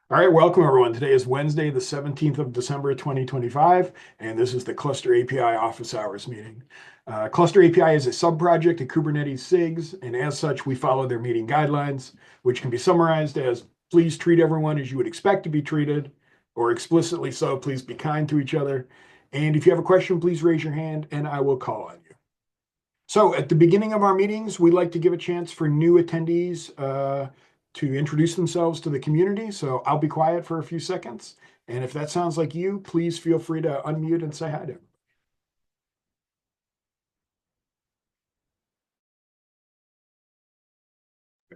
All right, welcome everyone. Today is Wednesday, the 17th of December, 2025, and this is the Cluster API Office Hours meeting. Cluster API is a sub-project of Kubernetes SIGs, and as such, we follow their meeting guidelines, which can be summarized as please treat everyone as you would expect to be treated, or explicitly so, please be kind to each other. And if you have a question, please raise your hand and I will call on you. So at the beginning of our meetings, we like to give a chance for new attendees to introduce themselves to the community. So I'll be quiet for a few seconds. And if that sounds like you, please feel free to unmute and say hi to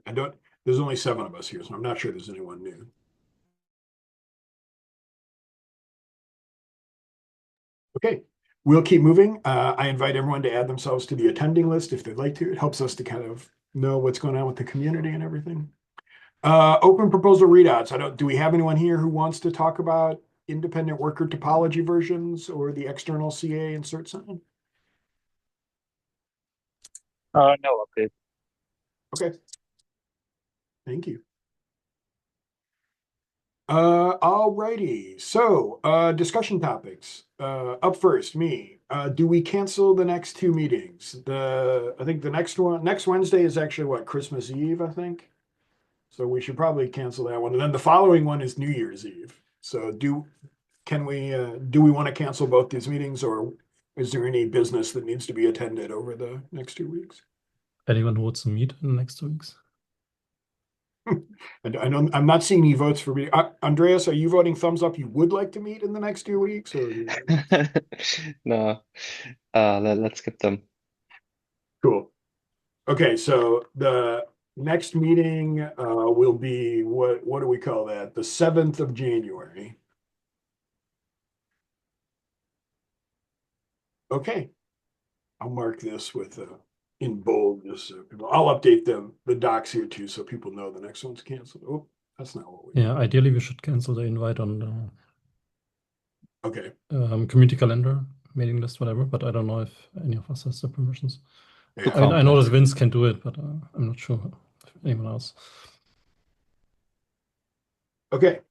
them. There's only 7 of us here, so I'm not sure there's anyone new. Okay, we'll keep moving. I invite everyone to add themselves to the attending list if they'd like to. It helps us to kind of know what's going on with the community and everything. Open proposal readouts. Do we have anyone here who wants to talk about independent worker topology versions or the external CA insert sign? No update. Okay, thank you. All righty. So, discussion topics. Up first, me. Do we cancel the next 2 meetings? I think the next Wednesday is actually what, Christmas Eve, I think. So we should probably cancel that one. And then the following one is New Year's Eve. So do we want to cancel both these meetings, or is there any business that needs to be attended over the next 2 weeks? Anyone who wants to meet in the next 2 weeks? I know I'm not seeing any votes for me. Andreas, are you voting thumbs up? You would like to meet in the next 2 weeks, or No, let's skip them. cool. Okay, so the next meeting will be what do we call that? The 7th of January. Okay, I'll mark this with in bold, just so people. I'll update the docs here too, so people know the next one's canceled. Oh, that's not what we. Yeah, ideally we should cancel the invite on the Okay. community calendar, mailing list, whatever. But I don't know if any of us has the permissions. Yeah. I know that Vince can do it, but I'm not sure if anyone else. Okay.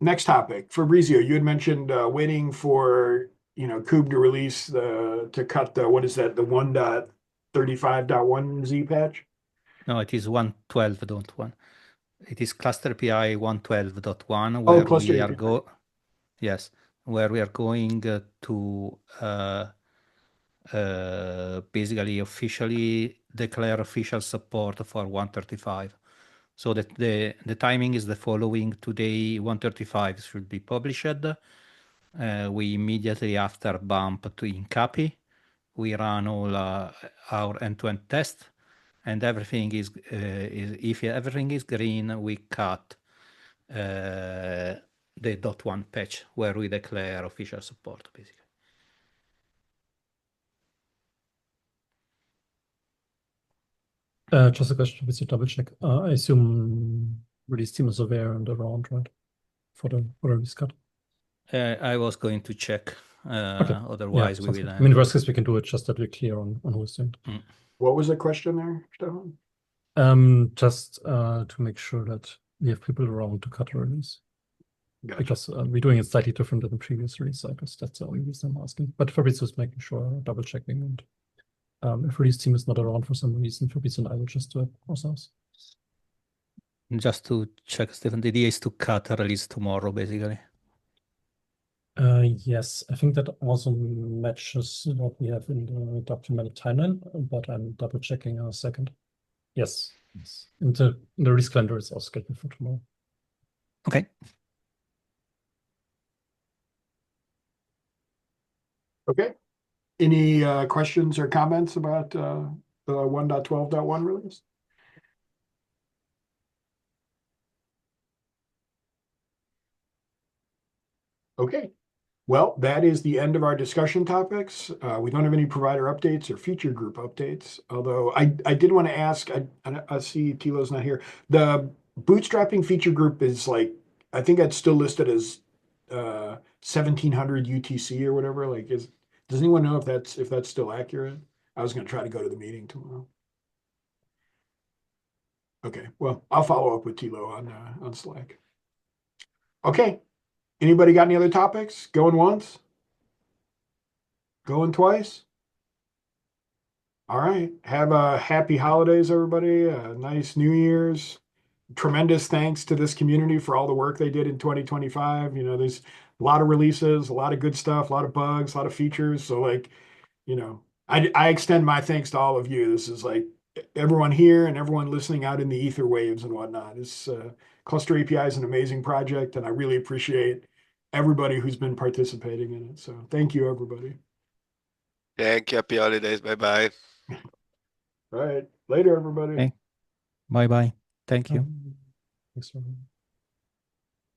Next topic. Fabrizio, you had mentioned waiting for Kube to release to cut the what is that, the 1.35.1 Z patch? No, it is 112.1. It is cluster PI 112.1 Oh, where cluster we are API. Yes, where we are going to basically officially declare official support for 135. So that the timing is the following. Today 135 should be published. We immediately after bump to Incapi. We run all our end-to-end tests, and everything is if everything is green, we cut the .1 patch where we declare official support, basically. Just a question with you, double check. I assume release team is aware and around, right? For the release cut. I was going to check. Okay. Otherwise, yeah, we will. I mean, worst case we can do it, just that we're clear on who's doing it. What was the question there, Stefan? Just to make sure that we have people around to cut a release. Gotcha. Because we're doing it slightly different than the previous release cycles. That's the only reason I'm asking. But Fabrizio is making sure, double checking, and if release team is not around for some reason, Fabrizio and I will just do it ourselves. Just to check, Stephen, the idea is to cut a release tomorrow, basically. Yes, I think that also matches what we have in the documented timeline, but I'm double checking in a second. Yes. And the release calendar is also scheduled for tomorrow. Okay. Okay. Any questions or comments about the 1.12.1 release? Okay. Well, that is the end of our discussion topics. We don't have any provider updates or feature group updates, although I did want to ask, I see Tilo's not here. The bootstrapping feature group is like, I think that's still listed as 1700 UTC or whatever. Like, does anyone know if that's still accurate? I was going to try to go to the meeting tomorrow. Okay, well, I'll follow up with Tilo on Slack. Okay, anybody got any other topics? Going once? Going twice? All right. Have a happy holidays, everybody. A nice New Year's. Tremendous thanks to this community for all the work they did in 2025. You know, there's a lot of releases, a lot of good stuff, a lot of bugs, a lot of features. So like, you know, I extend my thanks to all of you. This is like everyone here and everyone listening out in the ether waves and whatnot. This Cluster API is an amazing project, and I really appreciate everybody who's been participating in it. So thank you, everybody. Thank you. Happy holidays. Bye-bye. All right. Later, everybody. Okay. Bye bye. Thank you. Thanks for